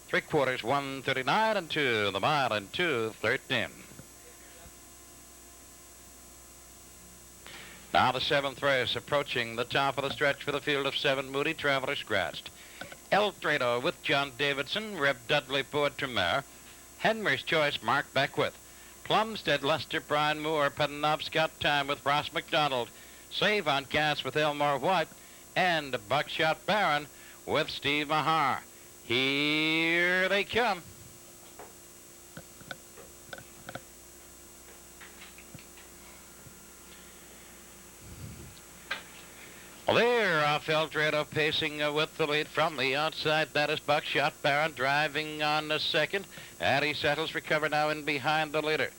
3/4 139 and 2. The mile in 2:13. Now the 7th race, approaching the top of the stretch for the field of 7. Moody Traveler scratched. El Drado with John Davidson, Reb Dudley Poet Tremere, Henry's Choice Mark Beckwith, Plumstead Lester Brian Moore, Penobscot Time with Ross McDonald, Save on Gas with Elmore White, and Buckshot Baron with Steve Mahar. Here they come. Well, there off El Drado pacing with the lead from the outside. That is Buckshot Baron driving on the 2nd. Addie Settles recover now in behind the leader.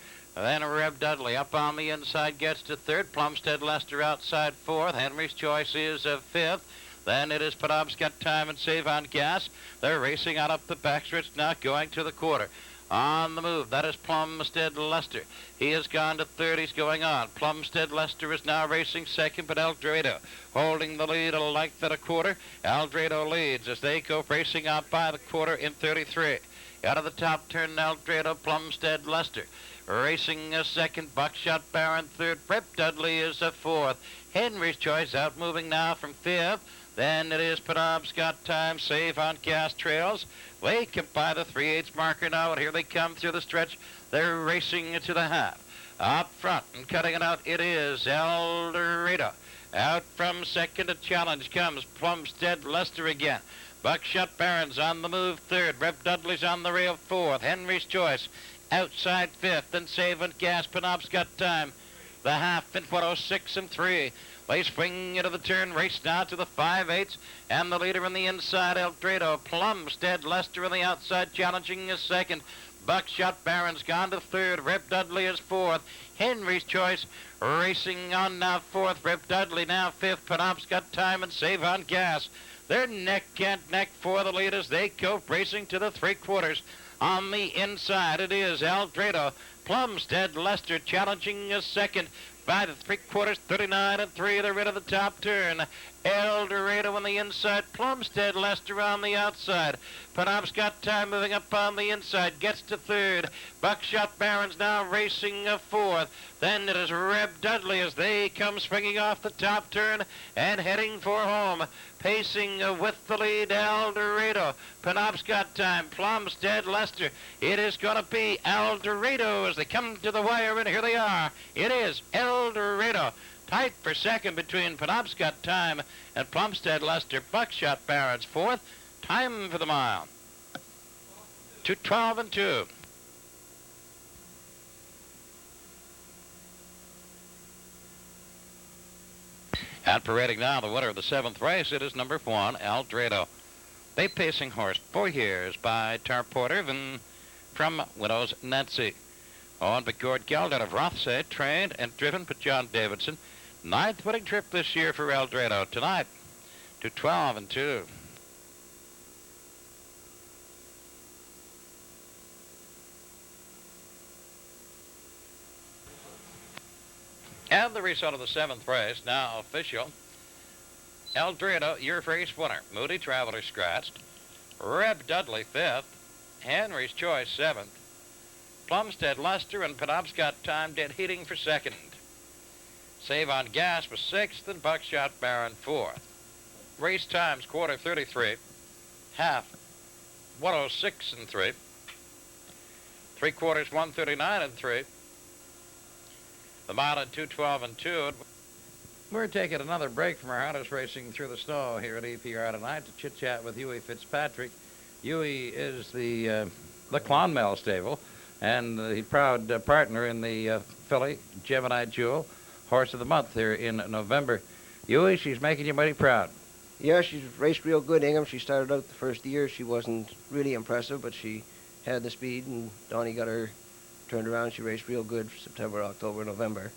Then Reb Dudley up on the inside gets to third. Plumstead Lester outside fourth. Henry's Choice is fifth. Then it is Penobscot Time and Save on Gas. They're racing out up the backstretch now, going to the quarter. On the move, that is Plumstead Lester. He has gone to third. He's going on. Plumstead Lester is now racing second, but El Dorado holding the lead a length and a quarter. El Dorado leads as they go racing out by the quarter in 33. Out of the top turn, El Dorado, Plumstead Lester. Racing a second, Buckshot Baron third. Reb Dudley is a fourth. Henry's Choice out moving now from fifth. Then it is Penobscot Time, Save on Gas Trails. They come by the 3/8 marker now, and here they come through the stretch. They're racing to the half. Up front and cutting it out, it is El Dorado. Out from second, a challenge comes Plumstead Lester again. Buckshot Baron's on the move third. Reb Dudley's on the rail fourth. Henry's Choice outside fifth, and Save on Gas, Penobscot Time. The half in 106 and 3. They swing into the turn, race now to the 5/8, and the leader on the inside, El Dorado. Plumstead Lester on the outside, challenging is second. Buckshot Baron's gone to third. Reb Dudley is fourth. Henry's Choice racing on now fourth. Reb Dudley now fifth. Penobscot Time and Save on Gas. They're neck and neck for the leaders. They go racing to the 3/4. On the inside, it is El Dorado. Plumstead Lester challenging is second. By the 3/4, 39 and 3, they're into the top turn. El Dorado on the inside, Plumstead Lester on the outside. Penobscot Time moving up on the inside, gets to third. Buckshot Baron's now racing a fourth. Then it is Reb Dudley as they come swinging off the top turn and heading for home. Pacing with the lead, El Dorado. Penobscot Time, Plumstead Lester. It is going to be El Dorado as they come to the wire, and here they are. It is El Dorado. Tight for second between Penobscot Time and Plumstead Lester. Buckshot Baron's fourth. Time for the mile. 2:12 and 2. Out parading now, the winner of the 7th race, it is number 1, El Dorado. Bay pacing horse, 4 years by Tar Porter from Widows Nancy. On Becord Geld out of Rothsay, trained and driven by John Davidson. 9th winning trip this year for El Dorado. Tonight, 2:12 and 2. And the result of the 7th race, now official. El Dorado, your race winner. Moody Traveler scratched. Reb Dudley 5th. Henry's Choice 7th. Plumstead Lester and Penobscot Time dead heating for 2nd. Save on Gas was 6th and Buckshot Baron 4th. Race times, quarter 33. Half 106 and 3. 3/4 139 and 3. The mile at 2:12 and 2. We're taking another break from our hottest racing through the snow here at EPR tonight to chit-chat with Hughie Fitzpatrick. Hughie is the Clonmel stable and the proud partner in the filly Gemini Jewel, Horse of the Month here in November. Hughie, she's making you mighty proud. Yeah, she's raced real good, Ingham. She started out the first year. She wasn't really impressive, but she had the speed, and Donnie got her turned around. She raced real good for September, October, November.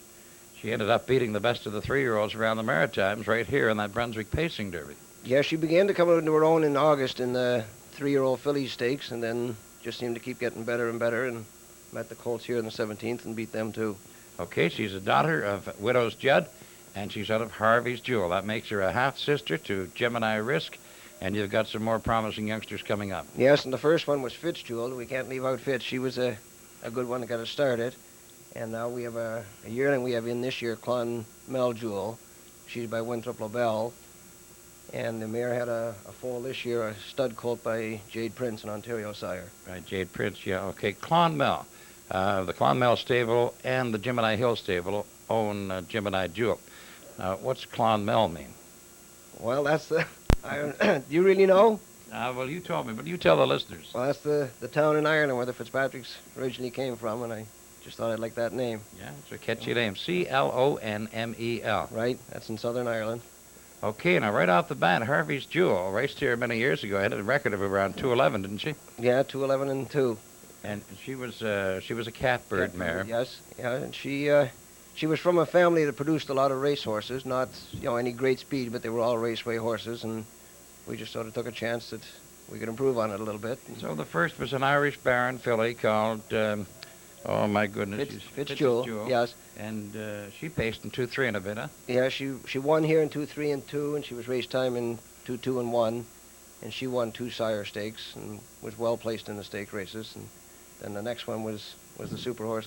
She ended up beating the best of the 3-year-olds around the Maritimes right here in that Brunswick Pacing Derby. Yeah, she began to come into her own in August in the 3-year-old filly stakes, and then just seemed to keep getting better and better, and met the colts here in the 17th and beat them too. Okay, she's a daughter of Widow's Judd, and she's out of Harvey's Jewel. That makes her a half-sister to Gemini Risk, and you've got some more promising youngsters coming up. Yes, and the first one was Fitzjewel. We can't leave out Fitz. She was a good one that got us started. And now we have a yearling we have in this year, Clonmel Jewel. She's by Winthrop LaBelle. And the mare had a foal this year, a stud colt by Jade Prince, an Ontario sire. Right, Jade Prince, yeah, okay. Clonmel. The Clonmel stable and the Gemini Hill stable own Gemini Jewel. What's Clonmel mean? Well, that's the... do you really know? Well, you told me, but you tell the listeners. Well, that's the town in Ireland where the Fitzpatricks originally came from, and I just thought I'd like that name. Yeah, it's a catchy name. Clonmel. Right, that's in Southern Ireland. Okay, now right off the bat, Harvey's Jewel raced here many years ago. Had a record of around 2:11, didn't she? Yeah, 2:11 and 2. And she was a catbird mare. Yes, yeah, and she was from a family that produced a lot of race horses, not any great speed, but they were all raceway horses, and we just sort of took a chance that we could improve on it a little bit. So the first was an Irish Baron filly called, oh my goodness, Fitzjewel. Yes. And she paced in 2-3 and a bit, huh? Yeah, she won here in 2-3 and 2, and she was race time in 2-2 and 1, and she won 2 sire stakes and was well placed in the stake races. And then the next one was the super horse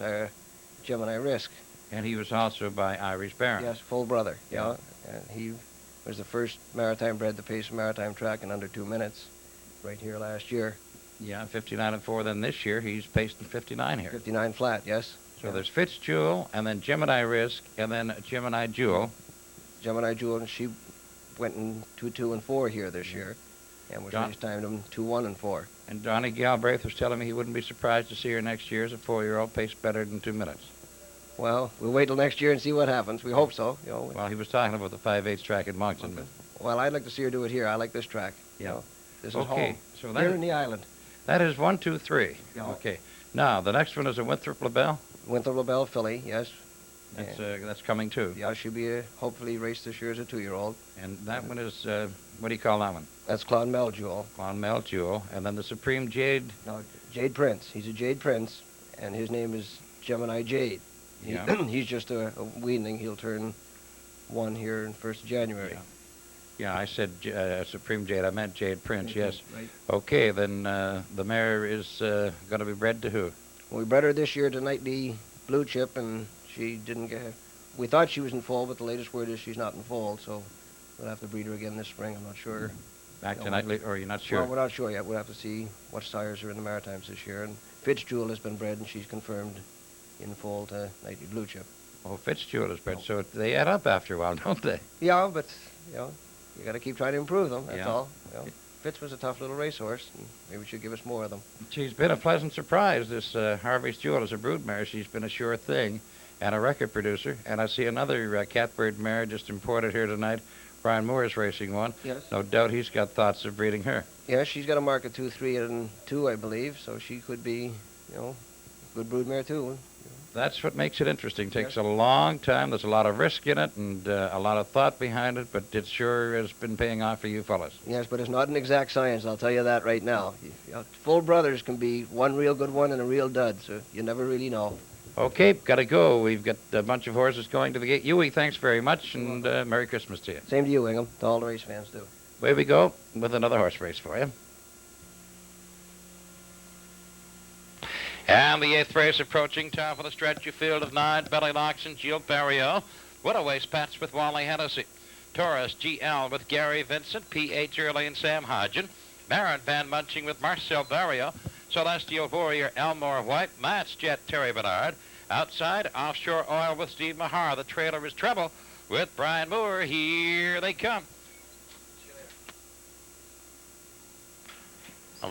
Gemini Risk. And he was also by Irish Baron. Yes, full brother. Yeah. And he was the first maritime bred to pace a maritime track in under 2 minutes, right here last year. Yeah, 59 and 4. Then this year he's paced in 59 here. 59 flat, yes. So there's Fitzjewel, and then Gemini Risk, and then Gemini Jewel. Gemini Jewel, and she went in 2-2 and 4 here this year, and was race timed in 2-1 and 4. And Donnie Galbraith was telling me he wouldn't be surprised to see her next year as a 4-year-old pace better than 2 minutes. Well, we'll wait till next year and see what happens. We hope so. Well, he was talking about the 5/8 track at Moncton. Okay. Well, I'd like to see her do it here. I like this track. Yeah. This is home. So here in the island. That is 1, 2, 3. Yeah. Okay. Now, the next one is a Winthrop LaBelle. Winthrop LaBelle filly, yes. That's coming too. Yeah, she'll be hopefully raced this year as a 2-year-old. And that one is, what do you call that one? That's Clonmel Jewel. Clonmel Jewel. And then the Supreme Jade. No, Jade Prince. He's a Jade Prince, and his name is Gemini Jade. Yeah. He's just a weanling. He'll turn 1 here in 1st of January. Yeah, I said Supreme Jade. I meant Jade Prince, yes. Right. Okay, then the mare is going to be bred to who? Well, we bred her this year to Nightly Blue Chip, and she didn't get... We thought she was in foal, but the latest word is she's not in foal, so we'll have to breed her again this spring. I'm not sure. Back to Nightly, or you're not sure? Well, we're not sure yet. We'll have to see what sires are in the Maritimes this year. And Fitzjewel has been bred, and she's confirmed in foal to Nightly Blue Chip. Oh, Fitzjewel is bred, so they add up after a while, don't they? Yeah, but, you got to keep trying to improve them, that's Yeah. all. Fitz was a tough little racehorse, and maybe we should give us more of them. She's been a pleasant surprise, this Harvey's Jewel. As a broodmare, she's been a sure thing, and a record producer. And I see another catbird mare just imported here tonight. Brian Moore is racing one. Yes. No doubt he's got thoughts of breeding her. Yeah, she's got a mark of 2-3 and 2, I believe, so she could be, good broodmare too. That's what makes it interesting. Takes a long time. There's a lot of risk in it and a lot of thought behind it, but it sure has been paying off for you fellas. Yes, but it's not an exact science, I'll tell you that right now. Full brothers can be one real good one and a real dud, so you never really know. Okay, got to go. We've got a bunch of horses going to the gate. Huey, thanks very much, and Merry Christmas to you. Same to you, Ingham, to all the race fans, too. Away we go with another horse race for you. And the 8th race approaching, top of the stretch, a field of 9, Belly Locks and Gilles Barriot. Widoways Pats with Wally Hennessy. Taurus GL with Gary Vincent, P.H. Early and Sam Hodgen. Baron Van Munching with Marcel Barriot. Celestial Warrior Elmore White. Matt's Jet Terry Bernard. Outside, Offshore Oil with Steve Mahar. The trailer is Treble with Brian Moore. Here they come.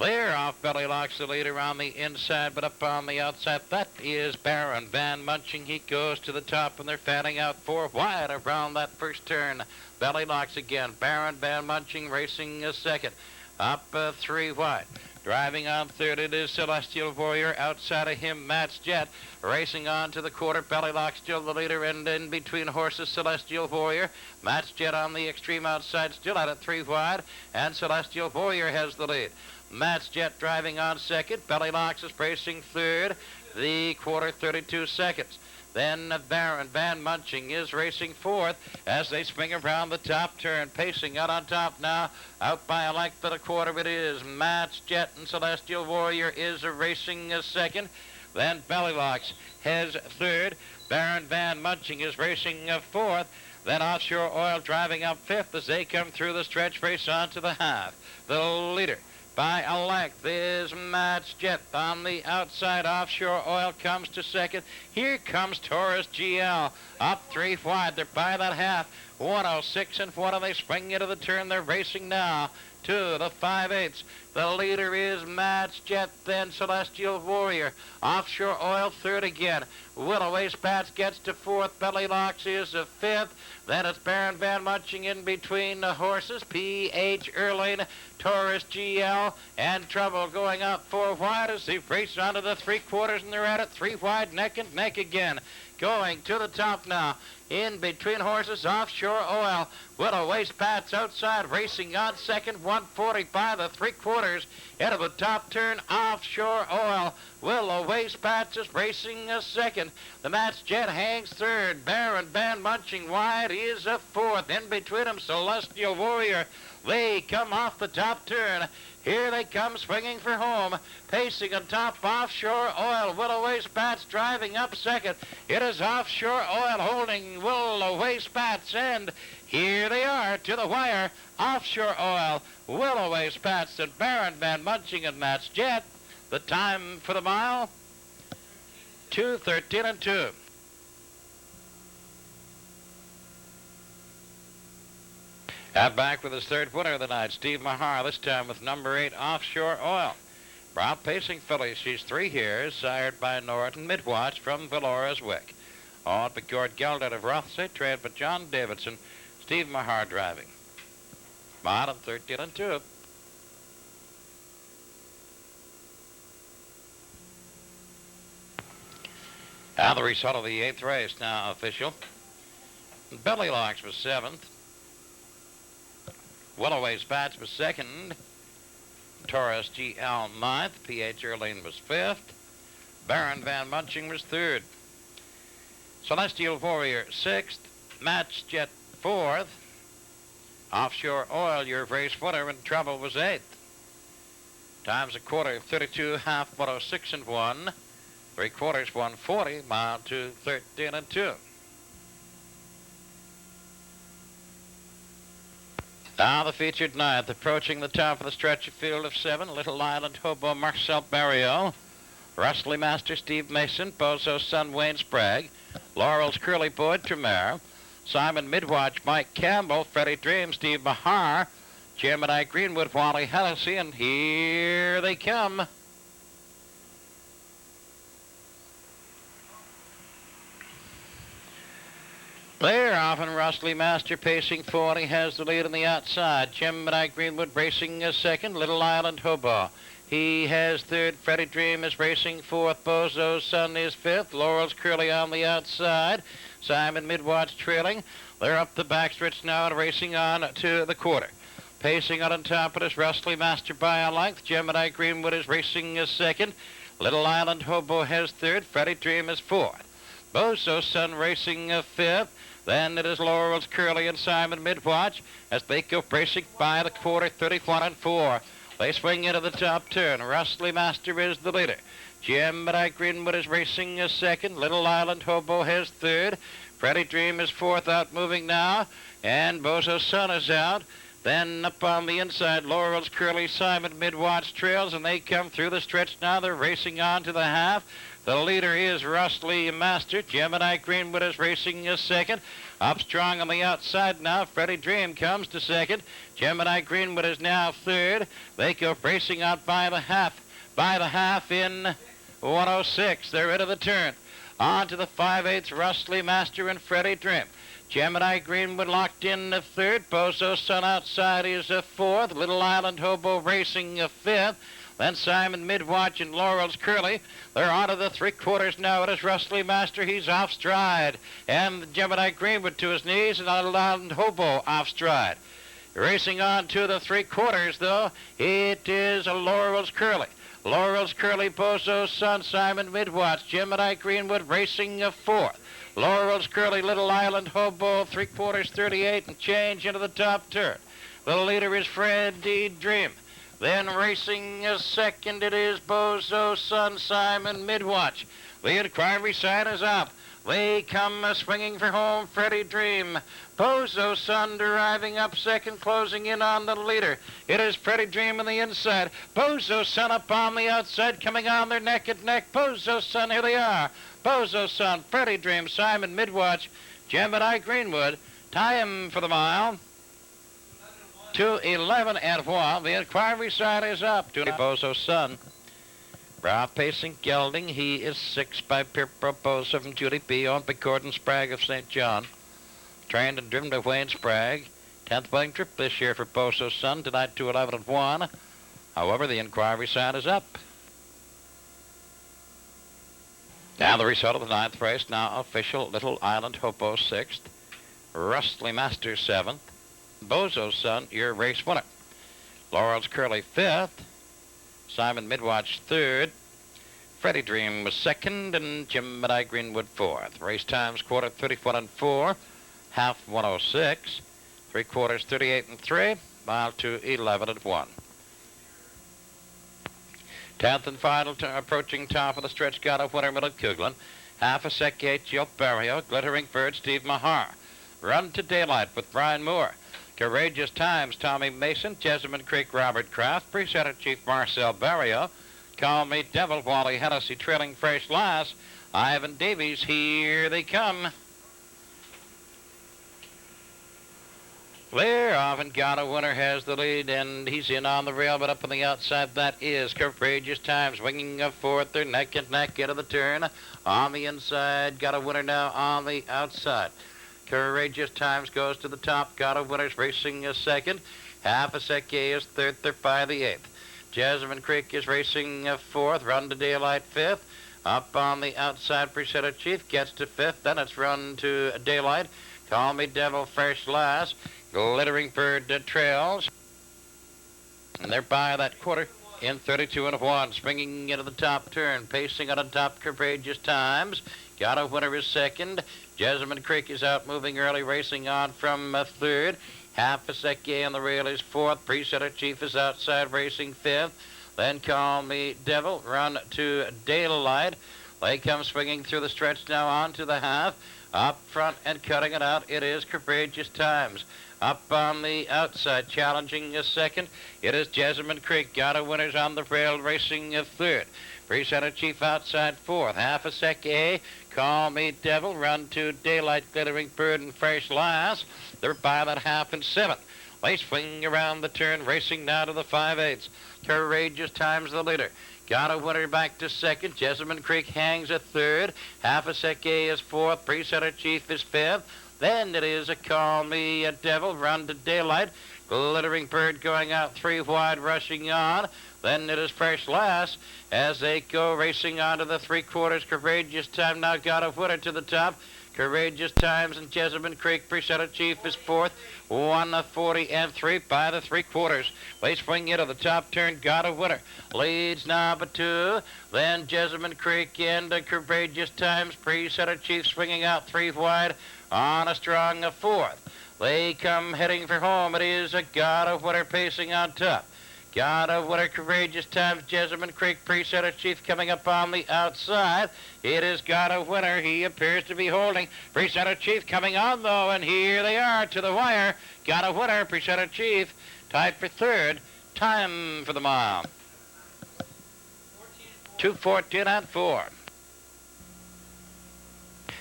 There, off Belly Locks the leader on the inside, but up on the outside, that is Baron Van Munching. He goes to the top, and they're fanning out 4 wide around that first turn. Belly Locks again. Baron Van Munching racing a second. Up 3 wide. Driving on third, it is Celestial Warrior. Outside of him, Matt's Jet. Racing on to the quarter. Belly Lock still the leader, and in between horses, Celestial Warrior. Matt's Jet on the extreme outside, still at it 3 wide, and Celestial Warrior has the lead. Matt's Jet driving on second. Belly Locks is racing third. The quarter, 32 seconds. Then Baron Van Munching is racing fourth as they swing around the top turn. Pacing out on top now. Out by a length of a quarter it is. Matt's Jet and Celestial Warrior is racing second. Then Belly Locks has third. Baron Van Munching is racing fourth. Then Offshore Oil driving up fifth as they come through the stretch race onto the half. The leader by a length is Matt's Jet. On the outside, Offshore Oil comes to second. Here comes Taurus GL. Up 3 wide. They're by that half. 106 and 1, and they spring into the turn. They're racing now to the 5/8. The leader is Match Jet, then Celestial Warrior. Offshore Oil third again. Willow Spats gets to fourth. Belly Locks is a fifth. Then it's Baron Van Munching in between the horses. P.H. Erling, Taurus GL, and Trouble going out 4 wide as they race onto the 3/4, and they're at it 3 wide, neck and neck again. Going to the top now. In between horses, Offshore Oil. Willow Spats outside, racing on second, 140 by the 3/4. Into the top turn, Offshore Oil. Willow Spats is racing a second. The Match Jet hangs third. Baron Van Munching wide is a fourth. In between them, Celestial Warrior. They come off the top turn. Here they come swinging for home. Pacing on top, Offshore Oil. Willow Spats driving up second. It is Offshore Oil holding Willow Spats, and here they are to the wire. Offshore Oil, Willow Spats, and Baron Van Munching and Match Jet. The time for the mile, 2:13 and 2. Out back with his third winner of the night, Steve Mahar, this time with number 8, Offshore Oil. Brown pacing filly, she's 3 years, sired by Norton Midwatch from Valora's Wick. On Gord Geld out of Rothsay, trained by John Davidson. Steve Mahar driving. Mile and 13 and 2. Now the result of the 8th race now official. Belly Locks was 7th. Willow Spats was 2nd. Taurus GL 9th. P.H. Erling was 5th. Baron Van Munching was 3rd. Celestial Warrior 6th. Match Jet 4th. Offshore Oil, your race winner, and Trouble was 8th. Times a quarter, 32, half, 106 and 1. 3/4, 140, mile 2:13 and 2. Now the featured ninth, approaching the top of the stretch of field of 7, Little Island Hobo Marcel Barrio, Rustly Master Steve Mason, Bozo's son Wayne Sprague, Laurel's Curly Boyd Tremere, Simon Midwatch, Mike Campbell, Freddie Dream, Steve Mahar, Gemini Greenwood, Wally Hennessy, and here they come. They're off, and Rustly Master pacing forward. He has the lead on the outside. Gemini Greenwood racing a second. Little Island Hobo. He has third. Freddie Dream is racing fourth. Bozo's son is fifth. Laurel's Curly on the outside. Simon Midwatch trailing. They're up the backstretch now and racing on to the quarter. Pacing on top of this Rustly Master by a length. Gemini Greenwood is racing a second. Little Island Hobo has third. Freddie Dream is fourth. Bozo's son racing a fifth. Then it is Laurel's Curly and Simon Midwatch as they go racing by the quarter, 31 and 4. They swing into the top turn. Rustly Master is the leader. Gemini Greenwood is racing a second. Little Island Hobo has third. Freddie Dream is fourth, out moving now. And Bozo's son is out. Then up on the inside, Laurel's Curly, Simon Midwatch trails, and they come through the stretch now. They're racing on to the half. The leader is Rustly Master. Gemini Greenwood is racing a second. Up strong on the outside now. Freddie Dream comes to second. Gemini Greenwood is now third. They go racing out by the half. By the half in 106. They're into the turn. On to the 5/8, Rustly Master and Freddie Dream. Gemini Greenwood locked in the third. Bozo's son outside is a fourth. Little Island Hobo racing a fifth. Then Simon Midwatch and Laurel's Curly. They're onto the 3/4 now. It is Rustly Master. He's off stride. And Gemini Greenwood to his knees, and Little Island Hobo off stride. Racing on to the 3/4 though. It is Laurel's Curly. Laurel's Curly, Bozo's son, Simon Midwatch. Gemini Greenwood racing a fourth. Laurel's Curly, Little Island Hobo, 3/4, 38 and change into the top turn. The leader is Freddie Dream. Then racing a second, it is Bozo's son, Simon Midwatch. The inquiry sign is up. They come swinging for home, Freddie Dream. Bozo's son driving up second, closing in on the leader. It is Freddie Dream on the inside. Bozo's son up on the outside, coming on their neck and neck. Bozo's son, here they are. Bozo's son, Freddie Dream, Simon Midwatch, Gemini Greenwood. Time for the mile, 2:11 and 1. The inquiry sign is up. To Bozo's son. Brown pacing gelding. He is 6 by Pirpo Bozo from Judy B. on by Gordon Spragg of St. John. Trained and driven by Wayne Spragg. 10th winning trip this year for Bozo's son. Tonight 2:11 and 1. However, the inquiry sign is up. Now the result of the 9th race. Now official. Little Island Hopo 6th. Rustly Master 7th. Bozo's son, your race winner. Laurel's Curly 5th. Simon Midwatch 3rd. Freddie Dream was 2nd, and Jim Mideye Greenwood 4th. Race times quarter 31 and 4, half 106, 3/4 38 and 3, mile to 11 and 1. 10th and final, approaching top of the stretch, got a winner, Middle Kuglin. Half a sec, 8, Jill Barrio, Glittering Bird, Steve Mahar. Run to Daylight with Brian Moore. Courageous Times, Tommy Mason, Jessamine Creek, Robert Kraft, Precentor Chief Marcel Barrio, Call Me Devil, Wally Hennessy, trailing Fresh Lass, Ivan Davies, here they come. Clear off and got a winner, has the lead, and he's in on the rail, but up on the outside, that is Courageous Times, winging up fourth, they're neck and neck into the turn. On the inside, got a winner now on the outside. Courageous Times goes to the top. Got a winner's racing a second. Half a sec is third. They're by the 8th. Jessamine Creek is racing a 4th. Run to Daylight 5th. Up on the outside, Precentor Chief gets to 5th. Then it's Run to Daylight. Call Me Devil, Fresh Lass. Glittering Bird trails. And they're by that quarter in 32 and 1. Swinging into the top turn. Pacing on the top, Courageous Times. Got a winner is 2nd. Jessamine Creek is out moving early, racing on from 3rd. Half a sec on the rail is 4th. Precentor Chief is outside, racing 5th. Then Call Me Devil, Run to Daylight. They come swinging through the stretch now on to the half. Up front and cutting it out, it is Courageous Times. Up on the outside, challenging a 2nd. It is Jessamine Creek. Got a winner's on the rail, racing a 3rd. Precentor Chief outside 4th. Half a sec A. Call Me Devil, Run to Daylight, Glittering Bird, and Fresh Lass. They're by that half and 7th. They swing around the turn, racing now to the 5/8. Courageous Times the leader. Got a winner back to 2nd. Jessamine Creek hangs a 3rd. Half a sec A is 4th. Precentor Chief is 5th. Then it is a Call Me a Devil, Run to Daylight. Glittering Bird going out 3 wide, rushing on. Then it is Fresh Lass as they go racing on to the 3/4. Courageous Time now got a winner to the top. Courageous Times and Jessamine Creek. Precentor Chief is 4th. 1:40 and 3 by the 3/4. They swing into the top turn. Got a winner. Leads number 2. Then Jessamine Creek and Courageous Times. Precentor Chief swinging out 3 wide on a strong 4th. They come heading for home. It is a Got a winner pacing on top. Got a winner, Courageous Times, Jessamine Creek, Precentor Chief coming up on the outside. It is Got a winner. He appears to be holding. Precentor Chief coming on, though, and here they are to the wire. Got a winner, Precentor Chief, tied for 3rd. Time for the mile. 2:14 and 4.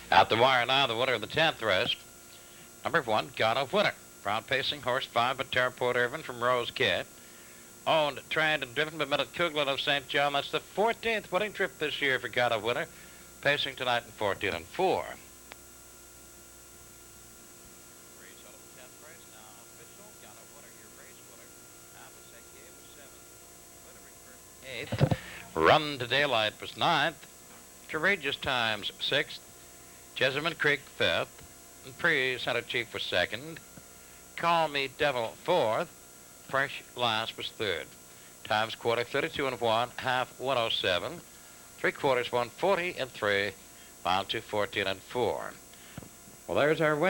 At the wire now, the winner of the 10th race. Number 1, Got a winner. Front pacing, horse 5, but Terraport Irvin from Rose Kid. Owned, trained, and driven by Middle Kuglin of St. John. That's the 14th winning trip this year for Got a winner. Pacing tonight in 14 and 4. Result of the 10th race now official. Got a winner, your race winner. Alpha Sec was 7th. 8th. Run to Daylight was 9th. Courageous Times 6th. Jessamine Creek 5th. And Precentor Chief was 2nd. Call Me Devil 4th. Fresh Lass was 3rd. Times quarter 32 and 1, half 107, 3/4 140 and 3, mile 2:14 and 4. Well, there's our Wednesday.